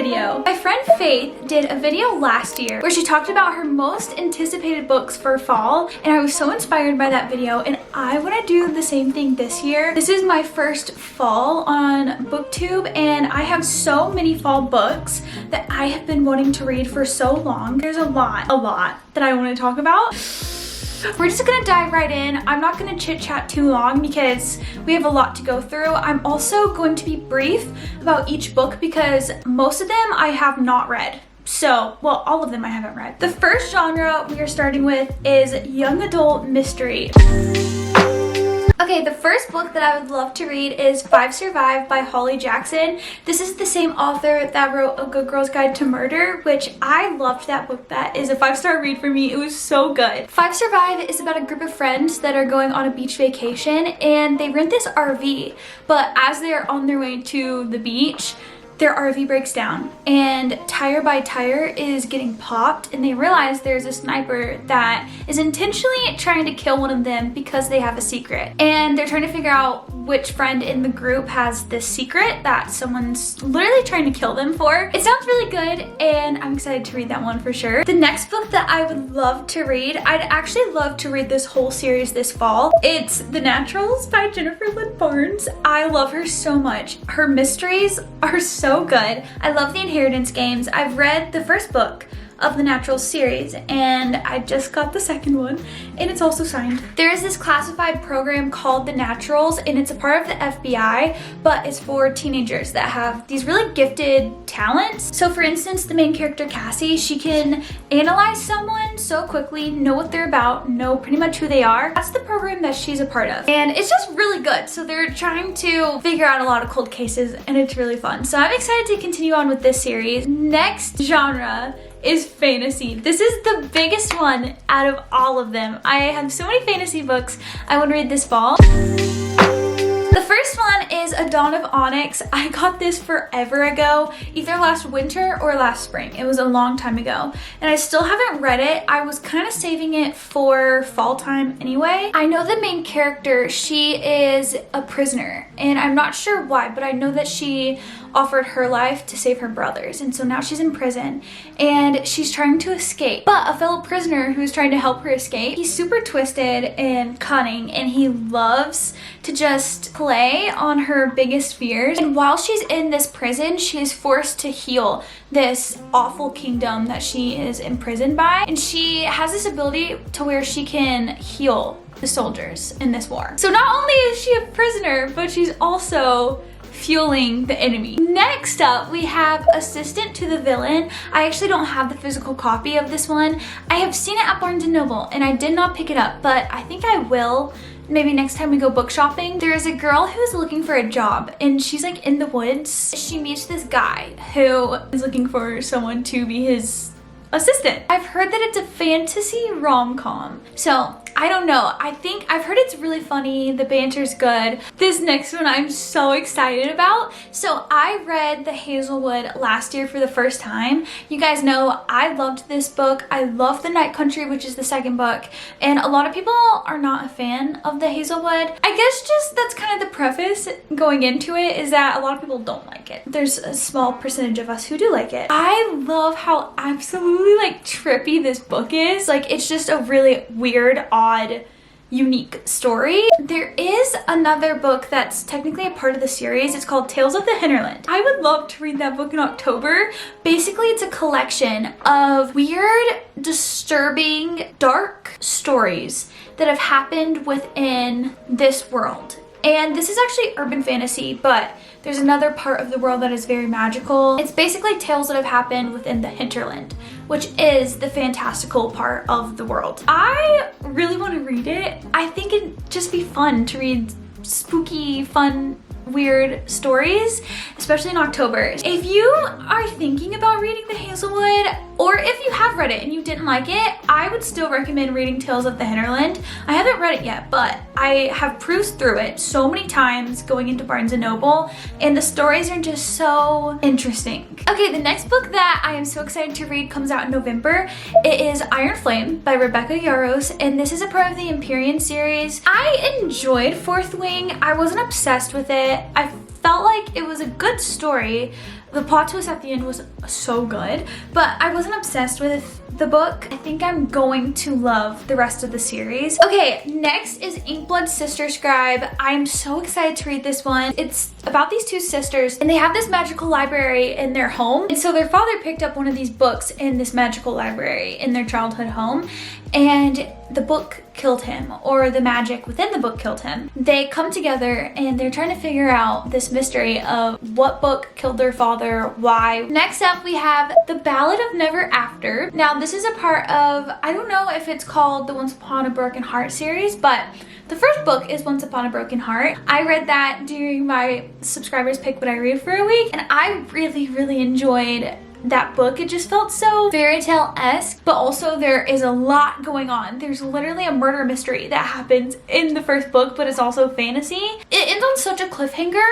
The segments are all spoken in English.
video. My friend Faith did a video last year where she talked about her most anticipated books for fall, and I was so inspired by that video, and I want to do the same thing this year. This is my first fall on booktube, and I have so many fall books that I have been wanting to read for so long. There's a lot that I want to talk about. We're just gonna dive right in. I'm not gonna chit chat too long because we have a lot to go through. I'm also going to be brief about each book because most of them I have not read. So, well, all of them I haven't read. The first genre we are starting with is young adult mystery. Okay, the first book that I would love to read is 5 Survive by Holly Jackson. This is the same author that wrote A Good Girl's Guide to Murder, which I loved that book. That is a 5-star read for me. It was so good. 5 Survive is about a group of friends that are going on a beach vacation, and they rent this RV, but as they're on their way to the beach, their RV breaks down and tire by tire is getting popped, and they realize there's a sniper that is intentionally trying to kill one of them because they have a secret. And they're trying to figure out which friend in the group has this secret that someone's literally trying to kill them for. It sounds really good, and I'm excited to read that one for sure. The next book that I would love to read, I'd actually love to read this whole series this fall. It's The Naturals by Jennifer Lynn Barnes. I love her so much. Her mysteries are so good. I love the Inheritance Games. I've read the first book of the Naturals series, and I just got the second one, and it's also signed. There is this classified program called the Naturals, and it's a part of the FBI, but it's for teenagers that have these really gifted talents. So for instance, the main character Cassie, she can analyze someone so quickly, know what they're about, know pretty much who they are. That's the program that she's a part of, and it's just really good. So they're trying to figure out a lot of cold cases, and it's really fun. So I'm excited to continue on with this series. Next genre is fantasy. This is the biggest one out of all of them. I have so many fantasy books I want to read this fall. The first one is A Dawn of Onyx. I got this forever ago, either last winter or last spring. It was a long time ago, and I still haven't read it. I was kind of saving it for fall time anyway. I know the main character, she is a prisoner, and I'm not sure why, but I know that she offered her life to save her brothers, and so now she's in prison and she's trying to escape. But a fellow prisoner who's trying to help her escape, he's super twisted and cunning, and he loves to just play on her biggest fears. And while she's in this prison, she is forced to heal this awful kingdom that she is imprisoned by, and she has this ability to where she can heal the soldiers in this war. So not only is she a prisoner, but she's also fueling the enemy. Next up, we have Assistant to the Villain. I actually don't have the physical copy of this one. I have seen it at Barnes & Noble, and I did not pick it up, but I think I will. Maybe next time we go book shopping. There is a girl who's looking for a job, and she's like in the woods. She meets this guy who is looking for someone to be his assistant. I've heard that it's a fantasy rom-com, so I don't know. I think I've heard it's really funny. The banter's good. This next one I'm so excited about. So I read The Hazelwood last year for the first time. You guys know I loved this book. I love The Night Country, which is the second book, and a lot of people are not a fan of The Hazelwood. I guess just that's kind of the preface going into it, is that a lot of people don't like it. There's a small percentage of us who do like it. I love how absolutely like trippy this book is. Like, it's just a really weird, odd, unique story. There is another book that's technically a part of the series. It's called Tales of the Hinterland. I would love to read that book in October. Basically, it's a collection of weird, disturbing, dark stories that have happened within this world. And this is actually urban fantasy, but there's another part of the world that is very magical. It's basically tales that have happened within the hinterland, which is the fantastical part of the world. I really want to read it. I think it'd just be fun to read spooky, fun, weird stories, especially in October. If you are thinking about reading The Hazelwood, or if you have read it and you didn't like it, I would still recommend reading Tales of the Hinterland. I haven't read it yet, but I have cruised through it so many times going into Barnes & Noble, and the stories are just so interesting. Okay, the next book that I am so excited to read comes out in November. It is Iron Flame by Rebecca Yarros, and this is a part of the Empyrean series. I enjoyed Fourth Wing. I wasn't obsessed with it. I felt like it was a good story, The plot twist at the end was so good, but I wasn't obsessed with the book. I think I'm going to love the rest of the series. Okay, next is Inkblood Sister Scribe. I'm so excited to read this one. It's about these two sisters and they have this magical library in their home. And so their father picked up one of these books in this magical library in their childhood home, and the book killed him, or the magic within the book killed him. They come together and they're trying to figure out this mystery of what book killed their father, why. Next up we have The Ballad of Never After. Now this is a part of, I don't know if it's called the Once Upon a Broken Heart series, but the first book is Once Upon a Broken Heart. I read that during my subscribers pick what I read for a week, and I really enjoyed that book. It just felt so fairy tale-esque, but also there is a lot going on. There's literally a murder mystery that happens in the first book, but it's also fantasy. It ends on such a cliffhanger,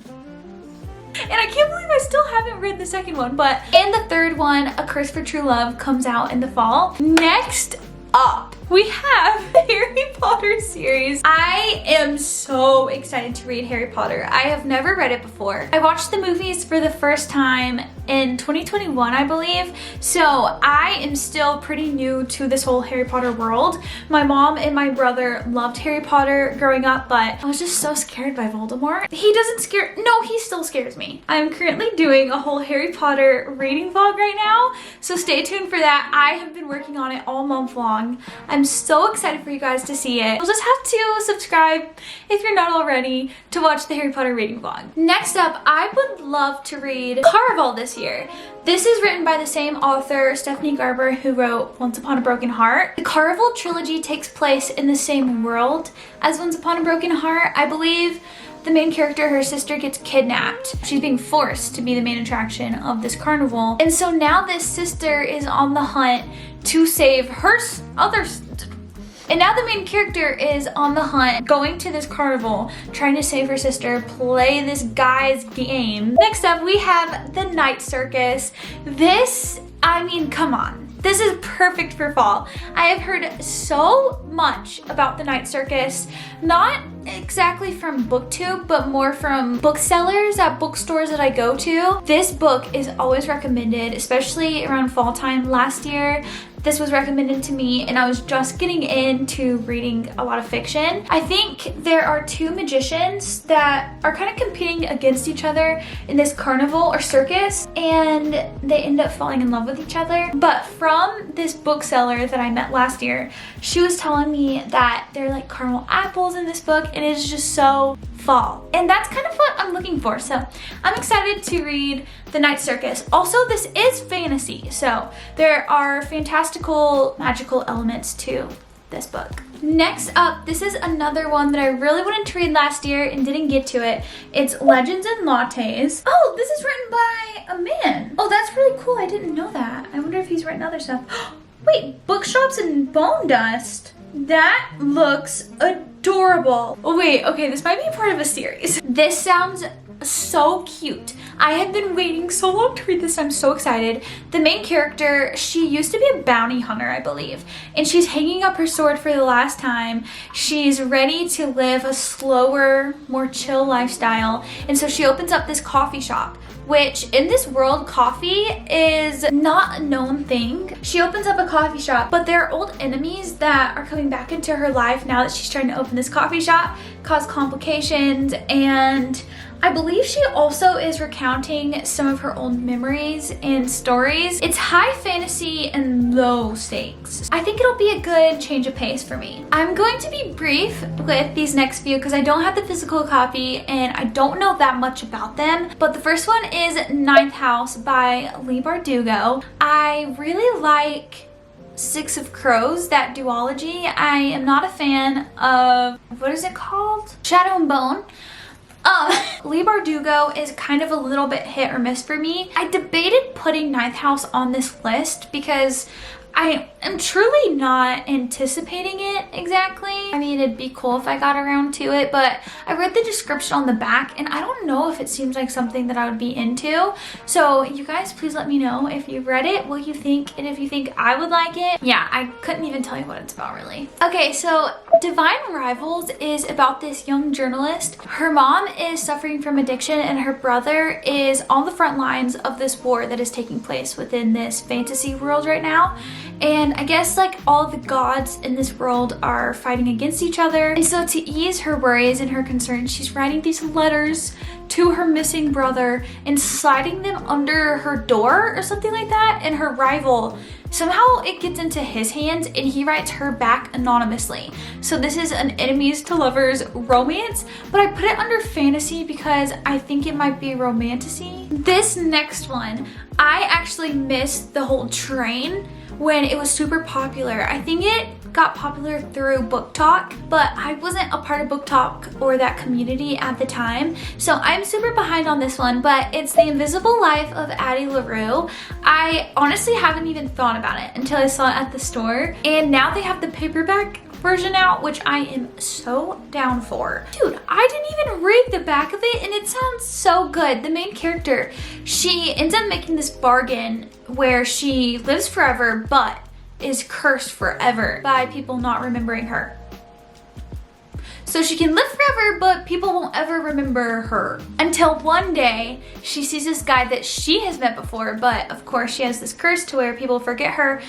and I can't believe I still haven't read the second one. But and the third one, A Curse for True Love, comes out in the fall. Next up, we have the Harry Potter series. I am so excited to read Harry Potter. I have never read it before. I watched the movies for the first time in 2021, I believe. So I am still pretty new to this whole Harry Potter world. My mom and my brother loved Harry Potter growing up, but I was just so scared by Voldemort. He doesn't scare, no, he still scares me. I'm currently doing a whole Harry Potter reading vlog right now, so stay tuned for that. I have been working on it all month long. I'm so excited for you guys to see it. You'll just have to subscribe if you're not already to watch the Harry Potter reading vlog. Next up, I would love to read Caraval this year. This is written by the same author, Stephanie Garber, who wrote Once Upon a Broken Heart. The Caraval trilogy takes place in the same world as Once Upon a Broken Heart. I believe the main character, her sister, gets kidnapped. She's being forced to be the main attraction of this carnival. And so now this sister is on the hunt to save her and now the main character is on the hunt, going to this carnival, trying to save her sister, play this guy's game. Next up, we have The Night Circus. This, I mean, come on. This is perfect for fall. I have heard so much about The Night Circus, not exactly from booktube, but more from booksellers at bookstores that I go to. This book is always recommended, especially around fall time. Last year, this was recommended to me and I was just getting into reading a lot of fiction. I think there are two magicians that are kind of competing against each other in this carnival or circus, and they end up falling in love with each other. But from this bookseller that I met last year, she was telling me that they're like caramel apples in this book, and it's just so fall. And that's kind of what I'm looking for. So I'm excited to read The Night Circus. Also, this is fantasy, so there are fantastical, magical elements to this book. Next up, this is another one that I really wanted to read last year and didn't get to it. It's Legends and Lattes. Oh, this is written by a man. Oh, that's really cool. I didn't know that. I wonder if he's written other stuff. Wait, Bookshops and Bone Dust. That looks adorable. Oh wait, okay, this might be part of a series. This sounds so cute. I have been waiting so long to read this. I'm so excited. The main character, she used to be a bounty hunter, I believe, and she's hanging up her sword for the last time. She's ready to live a slower, more chill lifestyle, and so she opens up this coffee shop, which in this world, coffee is not a known thing. She opens up a coffee shop, but there are old enemies that are coming back into her life now that she's trying to open this coffee shop, cause complications, and I believe she also is recounting some of her old memories and stories. It's high fantasy and low stakes. I think it'll be a good change of pace for me. I'm going to be brief with these next few because I don't have the physical copy and I don't know that much about them. But the first one is Ninth House by Leigh Bardugo. I really like Six of Crows, that duology. I am not a fan of, what is it called? Shadow and Bone. Leigh Bardugo is kind of a little bit hit or miss for me. I debated putting Ninth House on this list because I am truly not anticipating it exactly. I mean, it'd be cool if I got around to it, but I read the description on the back and I don't know if it seems like something that I would be into. So you guys, please let me know if you've read it, what you think, and if you think I would like it. Yeah, I couldn't even tell you what it's about really. Okay, so Divine Rivals is about this young journalist. Her mom is suffering from addiction and her brother is on the front lines of this war that is taking place within this fantasy world right now. And I guess like all the gods in this world are fighting against each other. And so to ease her worries and her concerns, she's writing these letters to her missing brother and sliding them under her door or something like that. And her rival, somehow it gets into his hands and he writes her back anonymously. So this is an enemies to lovers romance, but I put it under fantasy because I think it might be romantasy. This next one, I actually missed the whole train when it was super popular. I think it got popular through Book Talk, but I wasn't a part of Book Talk or that community at the time. So I'm super behind on this one, but it's The Invisible Life of Addie LaRue. I honestly haven't even thought about it until I saw it at the store. And now they have the paperback version out, which I am so down for. Dude, I didn't even read the back of it and it sounds so good. The main character, she ends up making this bargain where she lives forever but is cursed forever by people not remembering her. So she can live forever, but people won't ever remember her. Until one day, she sees this guy that she has met before, but of course she has this curse to where people forget her,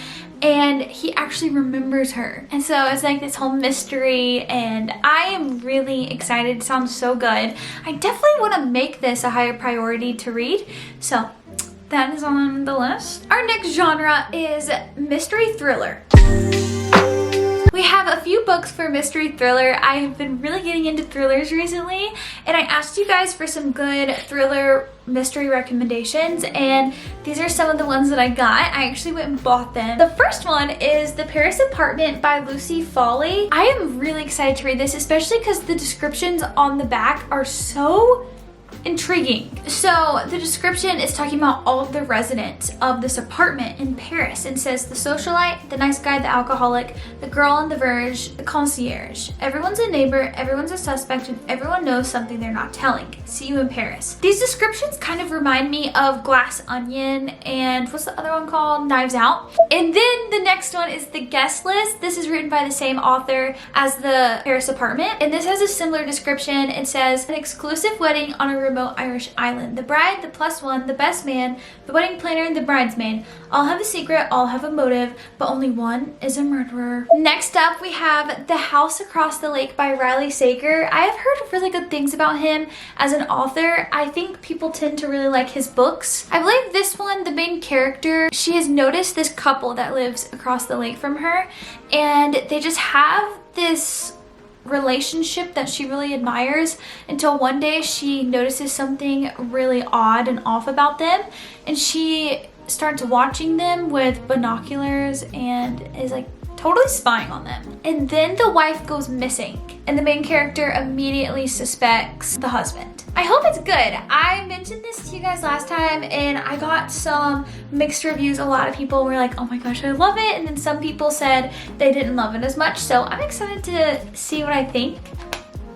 and he actually remembers her. And so it's like this whole mystery, and I am really excited. It sounds so good. I definitely want to make this a higher priority to read, so that is on the list. Our next genre is mystery thriller. We have a few books for mystery thriller. I have been really getting into thrillers recently, and I asked you guys for some good thriller mystery recommendations, and these are some of the ones that I got. I actually went and bought them. The first one is The Paris Apartment by Lucy Foley. I am really excited to read this, especially because the descriptions on the back are so intriguing. So the description is talking about all of the residents of this apartment in Paris and says the socialite, the nice guy, the alcoholic, the girl on the verge, the concierge. Everyone's a neighbor, everyone's a suspect, and everyone knows something they're not telling. See you in Paris. These descriptions kind of remind me of Glass Onion and what's the other one called? Knives Out. And then the next one is The Guest List. This is written by the same author as The Paris Apartment, and this has a similar description. It says an exclusive wedding on a remote Irish island. The bride, the plus one, the best man, the wedding planner, and the bridesmaid all have a secret, all have a motive, but only one is a murderer. Next up, we have The House Across the Lake by Riley Sager. I have heard really good things about him as an author. I think people tend to really like his books. I believe this one, the main character, she has noticed this couple that lives across the lake from her, and they just have this relationship that she really admires until one day she notices something really odd and off about them, and she starts watching them with binoculars and is like totally spying on them. And then the wife goes missing and the main character immediately suspects the husband. I hope it's good. I mentioned this to you guys last time and I got some mixed reviews. A lot of people were like, oh my gosh, I love it. And then some people said they didn't love it as much. So I'm excited to see what I think.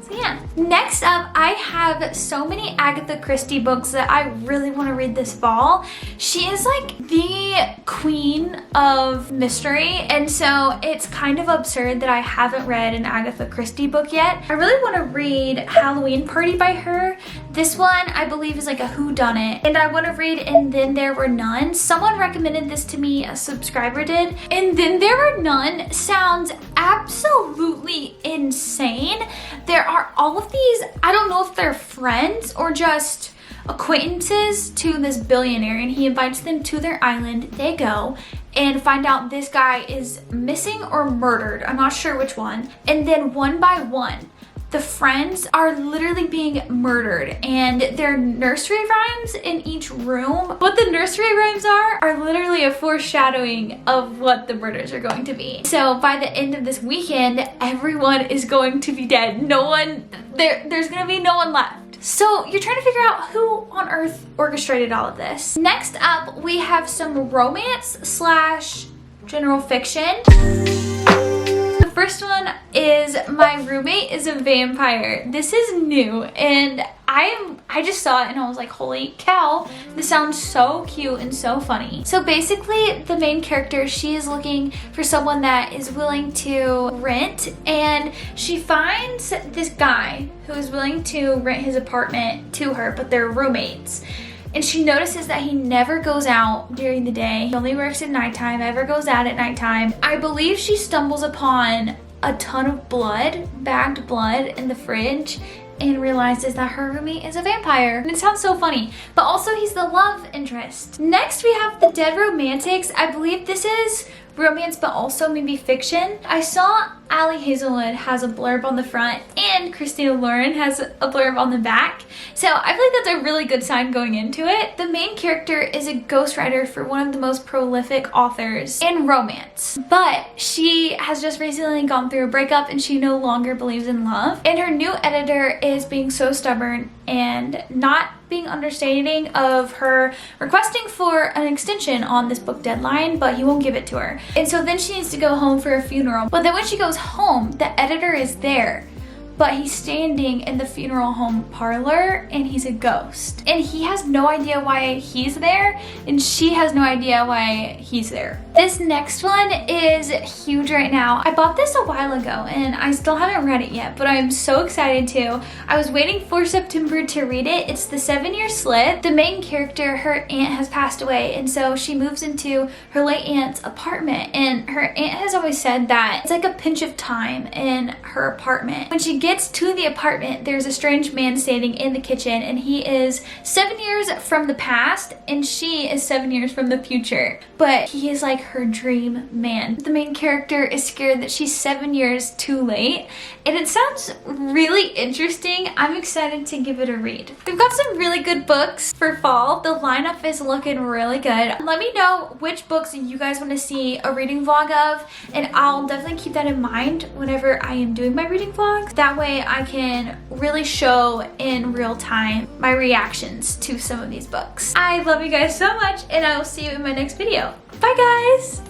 So yeah. Next up, I have so many Agatha Christie books that I really want to read this fall. She is like the queen of mystery, and so it's kind of absurd that I haven't read an Agatha Christie book yet. I really want to read Halloween Party by her. This one I believe is like a whodunit, and I want to read And Then There Were None. Someone recommended this to me, a subscriber did. And Then There Were None sounds absolutely insane. There are all of these, I don't know if they're friends or just acquaintances to this billionaire, and he invites them to their island. They go and find out this guy is missing or murdered. I'm not sure which one. And then one by one, the friends are literally being murdered, and there are nursery rhymes in each room. What the nursery rhymes are literally a foreshadowing of what the murders are going to be. So by the end of this weekend, everyone is going to be dead. There's gonna be no one left. So you're trying to figure out who on earth orchestrated all of this. Next up, we have some romance slash general fiction. The first one is My Roommate is a Vampire. This is new and I just saw it and I was like, holy cow, this sounds so cute and so funny. So basically the main character, she is looking for someone that is willing to rent, and she finds this guy who is willing to rent his apartment to her, but they're roommates. And she notices that he never goes out during the day. He only works at nighttime, never goes out at nighttime. I believe she stumbles upon a ton of blood, bagged blood in the fridge, and realizes that her roommate is a vampire. And it sounds so funny, but also he's the love interest. Next we have The Dead Romantics. I believe this is romance, but also maybe fiction. I saw Ali Hazelwood has a blurb on the front and Christina Lauren has a blurb on the back. So I feel like that's a really good sign going into it. The main character is a ghostwriter for one of the most prolific authors in romance, but she has just recently gone through a breakup and she no longer believes in love. And her new editor is being so stubborn and not being understanding of her requesting for an extension on this book deadline, but he won't give it to her. And so then she needs to go home for a funeral. But then when she goes home, the editor is there, but he's standing in the funeral home parlor and he's a ghost. And he has no idea why he's there, and she has no idea why he's there. This next one is huge right now. I bought this a while ago and I still haven't read it yet, but I'm so excited to. I was waiting for September to read it. It's The 7-Year Slip. The main character, her aunt has passed away, and so she moves into her late aunt's apartment, and her aunt has always said that it's like a pinch of time in her apartment. When she gets to the apartment, there's a strange man standing in the kitchen, and he is 7 years from the past and she is 7 years from the future, but he is like her dream man. The main character is scared that she's 7 years too late, and it sounds really interesting. I'm excited to give it a read. We've got some really good books for fall. The lineup is looking really good. Let me know which books you guys want to see a reading vlog of, and I'll definitely keep that in mind whenever I am doing my reading vlogs. That way I can really show in real time my reactions to some of these books. I love you guys so much, and I will see you in my next video. Bye guys!